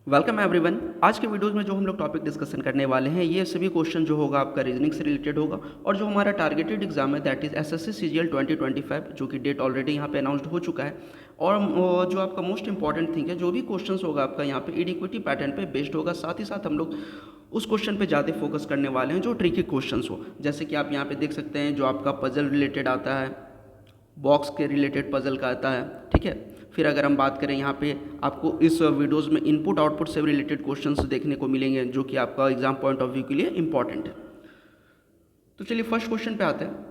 Welcome everyone. आज के videos में जो हम लोग टॉपिक डिस्कशन करने वाले हैं ये सभी क्वेश्चन जो होगा आपका रीजनिंग से रिलेटेड होगा और जो हमारा टारगेटेड एग्जाम है दैट इज एसएससी सीजीएल 2025 जो कि डेट ऑलरेडी यहाँ पे अनाउंस्ड हो चुका है। और जो आपका मोस्ट इंपॉर्टेंट थिंग है जो भी क्वेश्चंस होगा आपका यहाँ पे इक्विटी पैटर्न पे बेस्ड होगा। साथ ही साथ हम लोग उस क्वेश्चन पे ज़्यादा फोकस करने वाले हैं जो ट्रिकी क्वेश्चंस हो, जैसे कि आप यहाँ पे देख सकते हैं जो आपका पजल रिलेटेड आता है, बॉक्स के रिलेटेड पजल का आता है। ठीक है, फिर अगर हम बात करें यहाँ पे आपको इस वीडियोस में इनपुट आउटपुट से रिलेटेड क्वेश्चंस देखने को मिलेंगे जो कि आपका एग्जाम पॉइंट ऑफ व्यू के लिए इंपॉर्टेंट है। तो चलिए फर्स्ट क्वेश्चन पे आते हैं।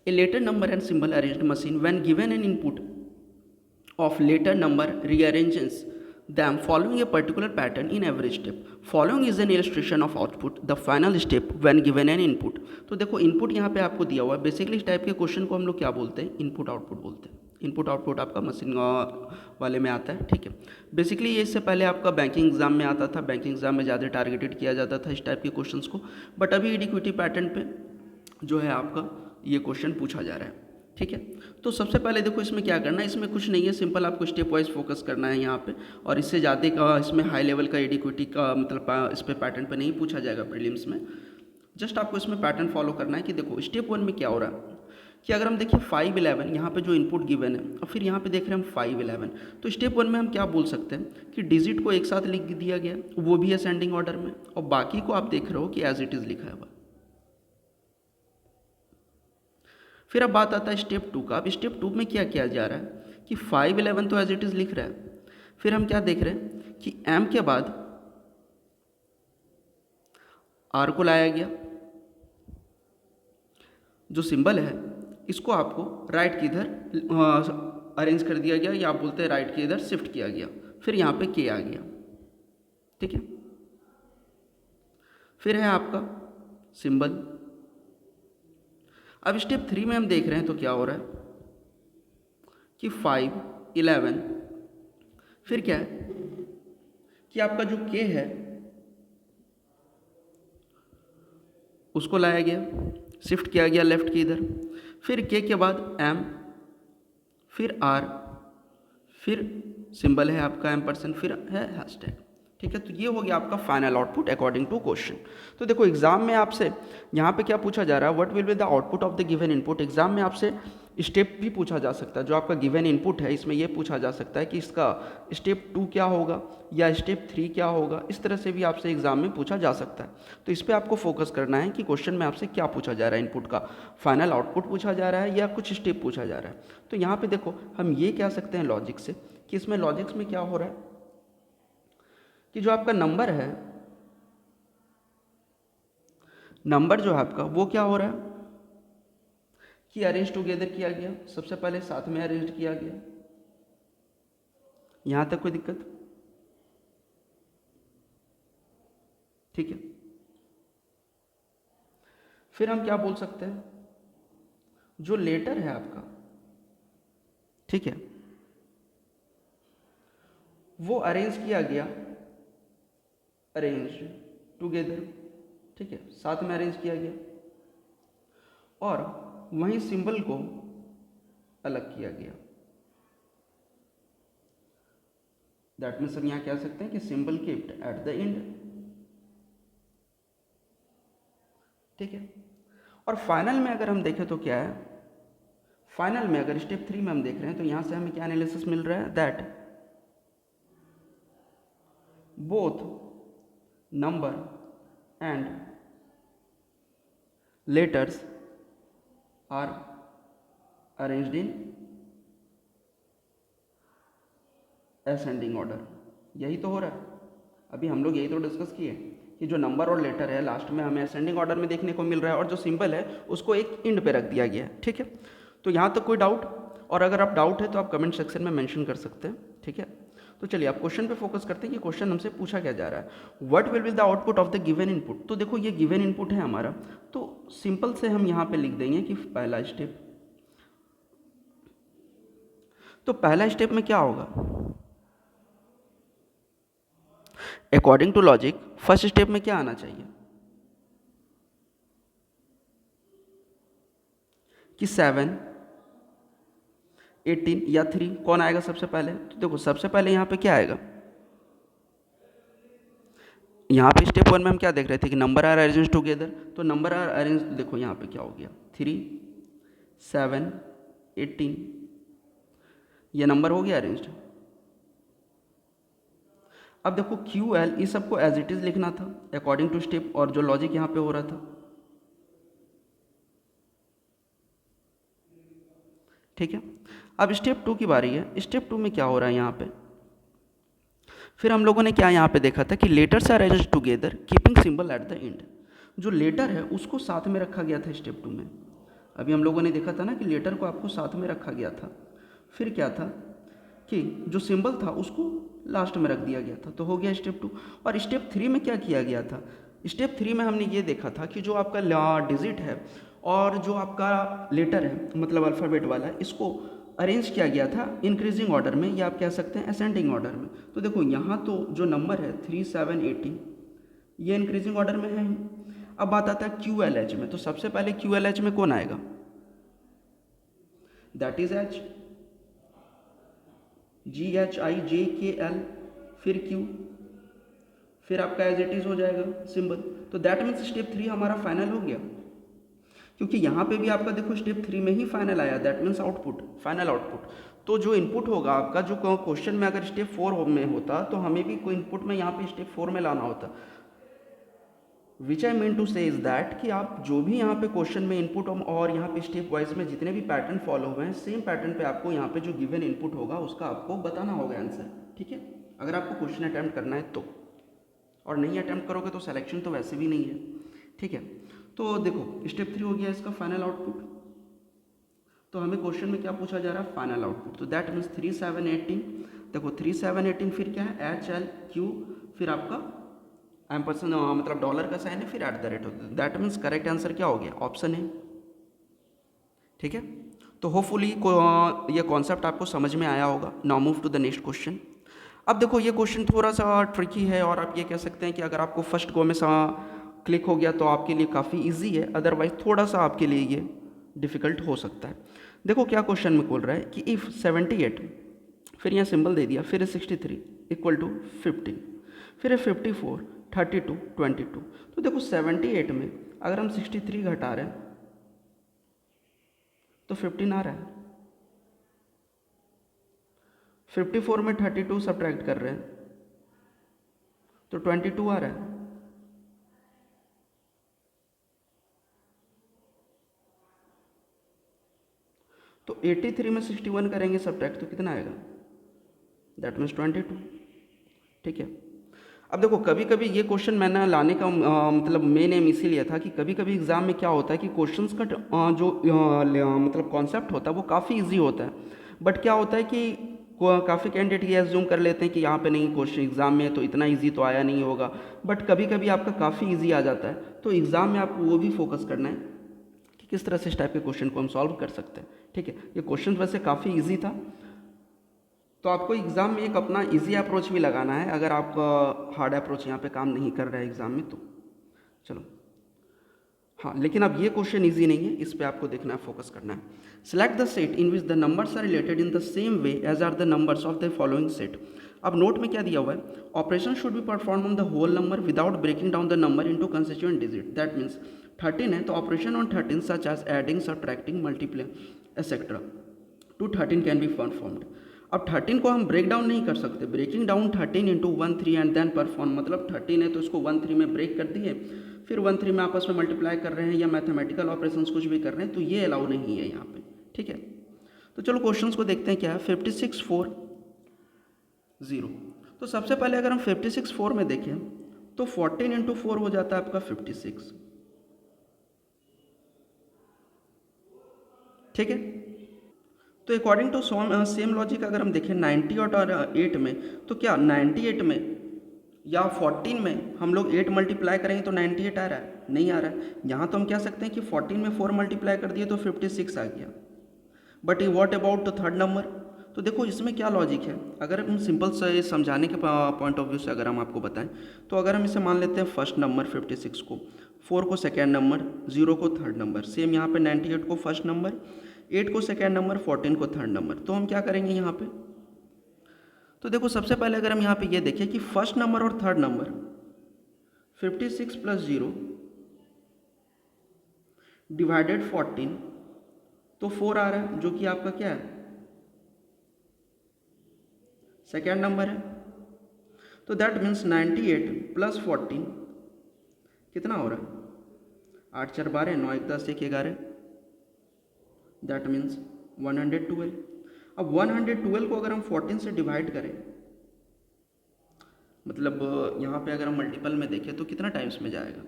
A letter number and symbol arranged machine when given an input of later number rearranges them following a particular pattern in every step. Following is an illustration of output, the final step when given an input. तो देखो input यहाँ पे आपको दिया हुआ है। Basically इस type के क्वेश्चन को हम लोग क्या बोलते हैं, इनपुट आउटपुट बोलते हैं। इनपुट आउटपुट आपका मशीन वाले में आता है। ठीक है, बेसिकली ये इससे पहले आपका बैंकिंग एग्जाम में आता था, बैंकिंग एग्जाम में ज़्यादा टारगेटेड किया जाता था इस टाइप के क्वेश्चंस को, बट अभी इक्विटी पैटर्न पे जो है आपका ये क्वेश्चन पूछा जा रहा है। ठीक है, तो सबसे पहले देखो इसमें क्या करना है, इसमें कुछ नहीं है, सिंपल आपको स्टेप वाइज फोकस करना है यहाँ पे। और इससे ज़्यादा का इसमें हाई लेवल का इक्विटी का मतलब इस पे पैटर्न पे नहीं पूछा जाएगा प्रीलिम्स में। जस्ट आपको इसमें पैटर्न फॉलो करना है कि देखो स्टेप 1 में क्या हो रहा है कि अगर हम देखिए 511 यहाँ पे जो इनपुट गिवन है और फिर यहाँ पे देख रहे हैं हम 511, तो स्टेप 1 में हम क्या बोल सकते हैं कि डिजिट को एक साथ लिख दिया गया, वो भी असेंडिंग ऑर्डर में, और बाकी को आप देख रहे हो कि एज इट इज़ लिखा है। फिर अब बात आता है स्टेप 2 का। अब स्टेप 2 में क्या किया जा रहा है कि 511 तो एज इट इज़ लिख रहा है, फिर हम क्या देख रहे हैं कि एम के बाद आर को लाया गया, जो सिंबल है इसको आपको राइट की इधर अरेंज कर दिया गया, या आप बोलते हैं राइट के इधर शिफ्ट किया गया, फिर यहाँ पे के आ गया। ठीक है, फिर है आपका सिंबल। अब स्टेप 3 में हम देख रहे हैं तो क्या हो रहा है कि 511, फिर क्या है कि आपका जो के है उसको लाया गया, शिफ्ट किया गया लेफ्ट की इधर, फिर के बाद एम, फिर आर, फिर सिंबल है आपका एम%, फिर है हैशटैग। ठीक है, तो ये हो गया आपका final output according to question. तो देखो एग्जाम में आपसे यहाँ पे क्या पूछा जा रहा है, what will be the output of the given input. Exam में आपसे स्टेप भी पूछा जा सकता है, जो आपका गिवन इनपुट है इसमें ये पूछा जा सकता है कि इसका स्टेप 2 क्या होगा या स्टेप 3 क्या होगा, इस तरह से भी आपसे एग्जाम में पूछा जा सकता है। तो इस पर आपको फोकस करना है कि क्वेश्चन में आपसे क्या पूछा जा रहा है, इनपुट का फाइनल आउटपुट पूछा जा रहा है या कुछ स्टेप पूछा जा रहा है। तो यहाँ पे देखो हम ये कह सकते हैं लॉजिक से कि इसमें लॉजिक्स में क्या हो रहा है कि जो आपका नंबर है, नंबर जो है आपका वो क्या हो रहा है कि अरेंज टुगेदर किया गया, सबसे पहले साथ में अरेंज किया गया। यहां तक कोई दिक्कत? ठीक है, फिर हम क्या बोल सकते हैं, जो लेटर है आपका, ठीक है, वो अरेंज किया गया, अरेंज टुगेदर। ठीक है, साथ में अरेंज किया गया, और वहीं सिंबल को अलग किया गया। दैट मीन्स हम यहाँ कह सकते हैं कि symbol keeped eight the and. ठीक है, और फाइनल में अगर हम देखें तो क्या है, फाइनल में अगर स्टेप 3 में हम देख रहे हैं तो यहाँ से हमें क्या एनालिसिस मिल रहा है, that both number and letters are arranged in ascending order. यही तो हो रहा है, अभी हम लोग यही तो डिस्कस किए कि जो नंबर और लेटर है लास्ट में हमें असेंडिंग ऑर्डर में देखने को मिल रहा है, और जो सिंबल है उसको एक इंड पे रख दिया गया है। ठीक है, तो यहाँ तक कोई डाउट? और अगर आप डाउट है तो आप कमेंट सेक्शन में मेंशन कर सकते हैं। ठीक है, तो चलिए आप क्वेश्चन पे फोकस करते हैं कि क्वेश्चन हमसे पूछा क्या जा रहा है, what will be the output of the given input. तो देखो ये गिवन इनपुट है हमारा, तो सिंपल से हम यहाँ पे लिख देंगे कि पहला स्टेप। तो पहला स्टेप में क्या होगा, according to logic first step में क्या आना चाहिए कि 7, 18 या 3, कौन आएगा सबसे पहले। तो देखो सबसे पहले यहाँ पे क्या आएगा, यहाँ पे स्टेप 1 में हम क्या देख रहे थे कि नंबर आर अरेंज टुगेदर, तो नंबर आर अरेंज, देखो यहाँ पे क्या हो गया 3 7 18, ये नंबर हो गया अरेंज्ड। अब देखो क्यू एल इस सबको एज इट इज़ लिखना था अकॉर्डिंग टू स्टेप, और जो लॉजिक यहाँ पे हो रहा था, ठीक है। अब स्टेप 2 की बारी है। स्टेप 2 में क्या हो रहा है यहाँ पे, फिर हम लोगों ने क्या यहाँ पे देखा था कि letters are arranged together keeping symbol at the end. जो लेटर है उसको साथ में रखा गया था स्टेप 2 में। अभी हम लोगों ने देखा था ना कि लेटर को आपको साथ में रखा गया था, फिर क्या था कि जो सिंबल था उसको लास्ट में रख दिया गया था, तो हो गया स्टेप 2। और स्टेप 3 में क्या किया गया था, स्टेप 3 में हमने ये देखा था कि जो आपका डिजिट है और जो आपका लेटर है मतलब अल्फ़ाबेट वाला, इसको अरेंज किया गया था इंक्रीजिंग ऑर्डर में, या आप कह सकते हैं असेंडिंग ऑर्डर में। तो देखो यहाँ तो जो नंबर है 3 7 18 ये इंक्रीजिंग ऑर्डर में है ही। अब बात आता है क्यू एल एच में, तो सबसे पहले क्यू एल एच में कौन आएगा, that is H, G H I J K L, फिर क्यू, फिर आपका एज इट इज हो जाएगा सिंबल। तो दैट मीन्स स्टेप 3 हमारा फाइनल हो गया, क्योंकि यहाँ पे भी आपका देखो स्टेप 3 में ही फाइनल आया, that means output, final output. तो जो इनपुट होगा आपका, जो क्वेश्चन में अगर स्टेप 4 में होता तो हमें भी कोई इनपुट में यहाँ पे स्टेप 4 में लाना होता। विच आई मीन टू से इज दैट कि आप जो भी यहाँ पे क्वेश्चन में इनपुट और यहाँ पे स्टेप वाइज में जितने भी पैटर्न फॉलो हुए हैं, सेम पैटर्न पे आपको यहाँ पे जो गिवन इनपुट होगा उसका आपको बताना होगा आंसर, ठीक है, अगर आपको क्वेश्चन अटैम्प्ट करना है तो। और नहीं अटैम्प्ट करोगे तो सिलेक्शन तो वैसे भी नहीं है, ठीक है। तो देखो स्टेप 3 हो गया इसका फाइनल आउटपुट। तो हमें क्वेश्चन में क्या पूछा जा रहा है, फाइनल आउटपुट। तो दैट मीन्स 3 7 18, देखो 3 7 18 फिर क्या है एच एल क्यू, फिर आपका एम्परसेंड मतलब डॉलर का साइन है, फिर एट द रेट होता है। दैट मीन्स करेक्ट आंसर क्या हो गया, ऑप्शन है, ठीक है। तो होपफुली ये कॉन्सेप्ट आपको समझ में आया होगा। Now move to the next question. अब देखो ये क्वेश्चन थोड़ा सा ट्रिकी है, और आप ये कह सकते हैं कि अगर आपको फर्स्ट गो में क्लिक हो गया तो आपके लिए काफ़ी इजी है, अदरवाइज थोड़ा सा आपके लिए ये डिफ़िकल्ट हो सकता है। देखो क्या क्वेश्चन में बोल रहा है कि इफ़ 78, फिर यहाँ सिंबल दे दिया, फिर 63 इक्वल टू 15, फिर 54 32 22। तो देखो 78 में अगर हम 63 घटा रहे हैं तो 15 आ रहा है, 54 में 32 सब्ट्रैक्ट कर रहे हैं तो 22 आ रहा है। तो 83 में 61 करेंगे सब्ट्रैक्ट तो कितना आएगा, दैट मीन्स 22, ठीक है। अब देखो कभी कभी ये क्वेश्चन मैंने लाने का मतलब मेन एम इसीलिए था कि कभी कभी एग्ज़ाम में क्या होता है कि क्वेश्चंस का जो मतलब कॉन्सेप्ट होता है वो काफ़ी इजी होता है, बट क्या होता है कि काफ़ी कैंडिडेट ये एज्यूम कर लेते हैं कि यहाँ पे नहीं, क्वेश्चन एग्ज़ाम में तो इतना इजी तो आया नहीं होगा, बट कभी कभी आपका काफ़ी इजी आ जाता है। तो एग्ज़ाम में आपको वो भी फोकस करना है कि किस तरह से इस टाइप के क्वेश्चन को हम सॉल्व कर सकते हैं, ठीक है। ये क्वेश्चन वैसे काफ़ी ईजी था, तो आपको एग्ज़ाम में एक अपना इजी अप्रोच भी लगाना है, अगर आपका हार्ड अप्रोच यहाँ पे काम नहीं कर रहा है एग्ज़ाम में तो। चलो हाँ, लेकिन अब ये क्वेश्चन इजी नहीं है, इस पे आपको देखना है, फोकस करना है। Select the set in which the numbers are related in the same way as are the numbers of the following set. अब नोट में क्या दिया हुआ है, operation should be perform on the whole number without breaking down the number into constituent digit. That means 13 है तो operation on 13 such as adding, subtracting, multiply etcetera to 13 can be performed. अब 13 को हम ब्रेक डाउन नहीं कर सकते, breaking down 13 into 1 3 and then perform, मतलब 13 है तो इसको 1 3 में ब्रेक कर दिए, फिर 1 3 में आपस में मल्टीप्लाई कर रहे हैं या मैथमेटिकल ऑपरेशंस कुछ भी कर रहे हैं, तो ये अलाउ नहीं है यहाँ पे, ठीक है। तो चलो क्वेश्चंस को देखते हैं क्या है। 56 4 0, तो सबसे पहले अगर हम 56 4 में देखें तो 14 इंटू 4 हो जाता है आपका 56, ठीक है। तो अकॉर्डिंग टू सेम लॉजिक अगर हम देखें 90 और 8 में, तो क्या 98 में या 14 में हम लोग 8 मल्टीप्लाई करेंगे तो 98 आ रहा है, नहीं आ रहा है। यहाँ तो हम कह सकते हैं कि 14 में 4 मल्टीप्लाई कर दिए तो 56 आ गया, but what about the third number. तो देखो इसमें क्या लॉजिक है, अगर हम सिंपल से समझाने के पॉइंट ऑफ व्यू से अगर हम आपको बताएं, तो अगर हम इसे मान लेते हैं फर्स्ट नंबर 56 को, 4 को सेकेंड नंबर, 0 को थर्ड नंबर, सेम यहाँ पे 98 को फर्स्ट नंबर, 8 को सेकेंड नंबर, 14 को थर्ड नंबर, तो हम क्या करेंगे यहाँ पे। तो देखो सबसे पहले अगर हम यहाँ पे ये देखें कि फर्स्ट नंबर और थर्ड नंबर 56 प्लस 0 डिवाइडेड 14, तो 4 आ रहा है, जो कि आपका क्या है, सेकेंड नंबर है। तो दैट मीन्स 98 प्लस 14 कितना हो रहा है, 8 4 12, 9 1 10 1 11, दैट मीन्स 112। अब 112 को अगर हम 14 से डिवाइड करें, मतलब यहाँ पे अगर हम मल्टीपल में देखें तो कितना टाइम्स में जाएगा,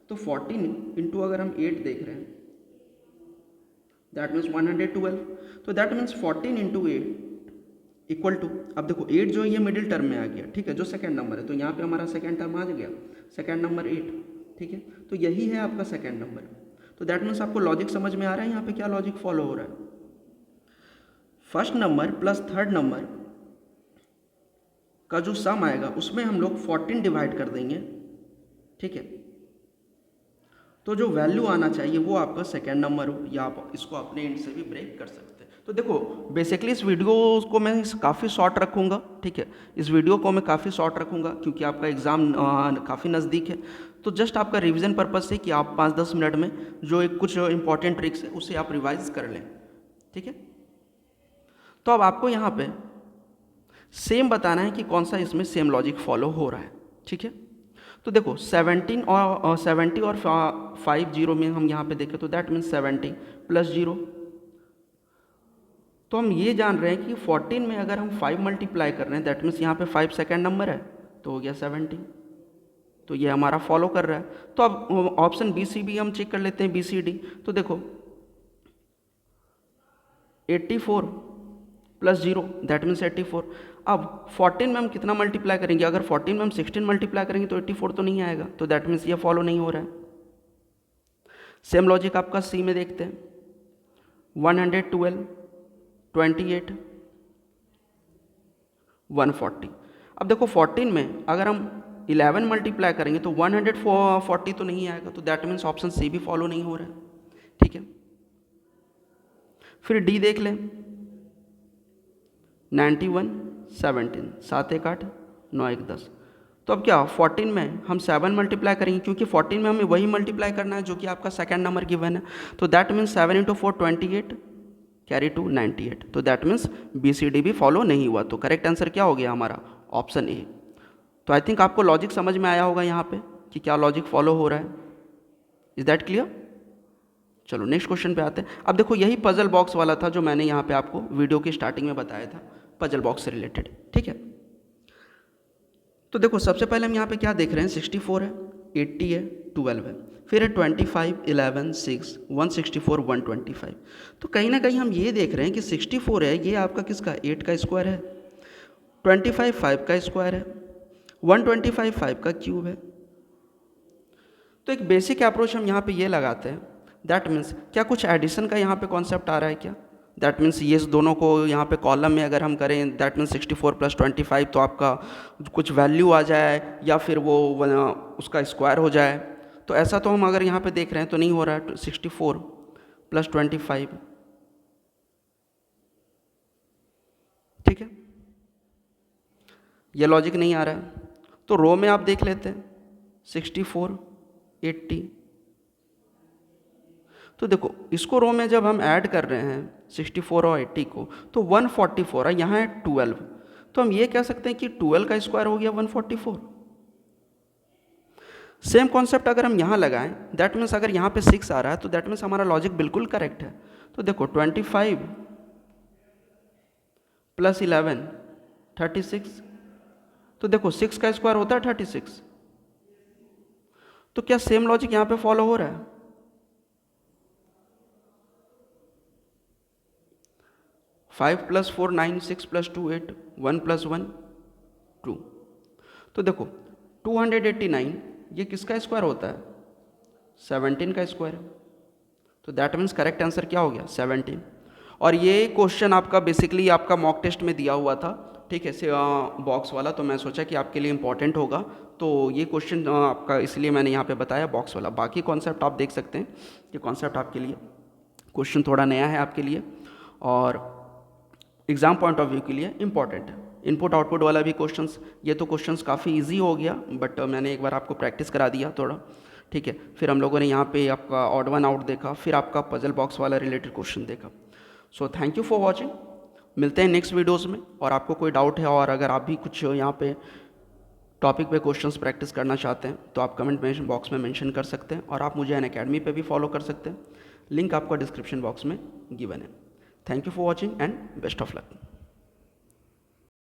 तो 14 इंटू अगर हम 8 देख रहे हैं, दैट मीन्स 112। तो that means 14 into 8 equal to, अब देखो 8 जो ये मिडिल टर्म में आ गया, ठीक है, जो सेकंड नंबर है, तो यहाँ पे हमारा सेकंड टर्म आ गया, सेकंड नंबर 8, ठीक है, तो यही है आपका सेकंड नंबर। तो दैट मीन्स आपको लॉजिक समझ में आ रहा है यहाँ पे क्या लॉजिक फॉलो हो रहा है। First number plus third number का जो सम आएगा उसमें हम लोग 14 डिवाइड कर देंगे, ठीक है, तो जो वैल्यू आना चाहिए वो आपका सेकेंड नंबर हो, या आप इसको अपने एंड से भी ब्रेक कर सकते हैं। तो देखो बेसिकली इस वीडियो को मैं काफ़ी शॉर्ट रखूँगा, ठीक है, इस वीडियो को मैं काफ़ी शॉर्ट रखूँगा क्योंकि आपका एग्ज़ाम काफ़ी नज़दीक है। तो जस्ट आपका रिवीजन पर्पज़ से कि आप 5-10 मिनट में जो एक कुछ इंपॉर्टेंट ट्रिक्स है उसे आप रिवाइज कर लें, ठीक है। तो अब आपको यहाँ पे सेम बताना है कि कौन सा इसमें सेम लॉजिक फॉलो हो रहा है, ठीक है। तो देखो 70 और 50 में हम यहाँ पे देखें तो दैट मीन्स 70 प्लस 0, तो हम ये जान रहे हैं कि 14 में अगर हम 5 मल्टीप्लाई कर रहे हैं दैट मीन्स यहाँ पे 5 सेकेंड नंबर है, तो हो गया 70, तो ये हमारा फॉलो कर रहा है। तो अब ऑप्शन बी सी भी हम चेक कर लेते हैं, बी सी डी। तो देखो 84 प्लस 0 दैट मीन्स 84। अब 14 में हम कितना मल्टीप्लाई करेंगे, अगर 14 में हम 16 मल्टीप्लाई करेंगे तो 84 तो नहीं आएगा, तो दैट मीन्स ये फॉलो नहीं हो रहा है। सेम लॉजिक आपका सी में देखते हैं, 112 28 140। अब देखो 14 में अगर हम 11 मल्टीप्लाई करेंगे तो 140 तो नहीं आएगा, तो दैट मीन्स ऑप्शन सी भी फॉलो नहीं हो रहा है, ठीक है। फिर डी देख लें, 91 17 7 1 8 9 1 10। तो अब क्या 14 में हम 7 मल्टीप्लाई करेंगे क्योंकि 14 में हमें वही मल्टीप्लाई करना है जो कि आपका सेकंड नंबर गिवन है, तो that means 7 into 4 28 carry to 98, तो that means B C D भी फॉलो नहीं हुआ। तो करेक्ट आंसर क्या हो गया हमारा, ऑप्शन ए। तो आई थिंक आपको लॉजिक समझ में आया होगा यहाँ पे कि क्या लॉजिक फॉलो हो रहा है। Is that clear? चलो नेक्स्ट क्वेश्चन पे आते हैं। अब देखो यही पजल बॉक्स वाला था जो मैंने यहाँ पे आपको वीडियो की स्टार्टिंग में बताया था, पजल बॉक्स से रिलेटेड, ठीक है। तो देखो सबसे पहले हम यहाँ पे क्या देख रहे हैं, 64 है, 80 है, 12 है, फिर है 25 11 6 164 125। तो कहीं ना कहीं हम ये देख रहे हैं कि 64 है ये आपका किसका 8 का स्क्वायर है, 25 5 का स्क्वायर है, 125 5 का क्यूब है। तो एक बेसिक अप्रोच हम यहाँ पे ये लगाते हैं, दैट मीन्स क्या कुछ एडिशन का यहाँ पे कॉन्सेप्ट आ रहा है क्या, दैट मीन्स ये दोनों को यहाँ पे कॉलम में अगर हम करें दैट मीन्स 64 प्लस 25 तो आपका कुछ वैल्यू आ जाए या फिर वो उसका स्क्वायर हो जाए। तो ऐसा तो हम अगर यहाँ पे देख रहे हैं तो नहीं हो रहा है, 64 प्लस 25, ठीक है, ये लॉजिक नहीं आ रहा है। तो रो में आप देख लेते हैं 64 80। तो देखो इसको रो में जब हम ऐड कर रहे हैं 64 और 80 को तो 144 है, यहाँ है 12, तो हम ये कह सकते हैं कि 12 का स्क्वायर हो गया 144। सेम कॉन्सेप्ट अगर हम यहाँ लगाएं दैट मीन्स अगर यहाँ पे 6 आ रहा है तो दैट मीन्स हमारा लॉजिक बिल्कुल करेक्ट है। तो देखो 25 प्लस 11 36, तो देखो 6 का स्क्वायर होता है 36, तो क्या सेम लॉजिक यहाँ पे फॉलो हो रहा है? Five plus 4 9 6 plus 2 8 1 plus 1 2। तो देखो 289 ये किसका स्क्वायर होता है, 17 का स्क्वायर, तो दैट मीन्स करेक्ट आंसर क्या हो गया 17। और ये क्वेश्चन आपका बेसिकली आपका मॉक टेस्ट में दिया हुआ था, ठीक है, बॉक्स वाला, तो मैं सोचा कि आपके लिए इंपॉर्टेंट होगा, तो ये क्वेश्चन आपका इसलिए मैंने यहाँ पे बताया बॉक्स वाला। बाकी कॉन्सेप्ट आप देख सकते हैं, ये कॉन्सेप्ट आपके लिए क्वेश्चन थोड़ा नया है आपके लिए और एग्ज़ाम पॉइंट ऑफ व्यू के लिए इम्पॉर्टेंट है। इनपुट आउटपुट वाला भी क्वेश्चंस, ये तो क्वेश्चंस काफ़ी इजी हो गया, बट मैंने एक बार आपको प्रैक्टिस करा दिया थोड़ा, ठीक है। फिर हम लोगों ने यहाँ पे आपका ऑड वन आउट देखा, फिर आपका पजल बॉक्स वाला रिलेटेड क्वेश्चन देखा। So thank you for watching, मिलते हैं नेक्स्ट वीडियोज़ में। और आपको कोई डाउट है और अगर आप भी कुछ यहाँ पे टॉपिक पे क्वेश्चंस प्रैक्टिस करना चाहते हैं तो आप कमेंट बॉक्स में मेंशन कर सकते हैं, और आप मुझे अनअकैडमी पे भी फॉलो कर सकते हैं, लिंक आपका डिस्क्रिप्शन बॉक्स में गिवन है। Thank you for watching and best of luck.